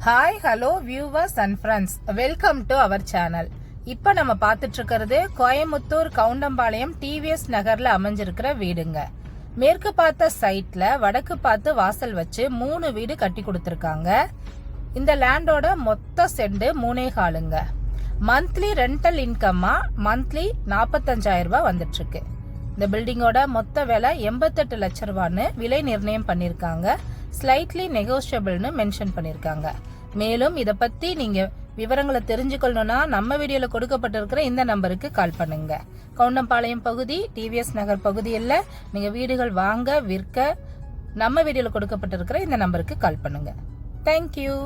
Hi hello viewers and friends, welcome to our channel. இப்போ நம்ம பார்த்துட்டு இருக்கிறது கோயம்புத்தூர் கவுண்டம்பாளையம் டிவிஎஸ் நகர்ல அமைஞ்சிருக்கிற வீடுங்க. மேற்கு பார்த்த சைட்ல வடக்கு பார்த்து வாசல் வச்சு 3 வீடு கட்டி கொடுத்துருக்காங்க. இந்த லேண்டோட மொத்த செண்டு 3.25ங்க. மந்த்லி ரெண்டல் இன்கம்மா மந்த்லி 45,000 ரூபாய் வந்துட்டு இருக்கு. இந்த பில்டிங்கோட மொத்த விலை 88 லட்சம் ரூபான்னு விலை நிர்ணயம் பண்ணிருக்காங்க. ஸ்லைட்லி நெகோஷியபிள்னு மென்ஷன் பண்ணிருக்காங்க. மேலும் இத பத்தி நீங்க விவரங்களை தெரிஞ்சுக்கணும்னா நம்ம வீடியோல கொடுக்கப்பட்டிருக்கிற இந்த நம்பருக்கு கால் பண்ணுங்க. கவுண்டம்பாளையம் பகுதி, டிவிஎஸ் நகர் பகுதியில் நீங்க வீடுகள் வாங்க விற்க நம்ம வீடியோல கொடுக்கப்பட்டிருக்கிற இந்த நம்பருக்கு கால் பண்ணுங்க. தேங்க்யூ.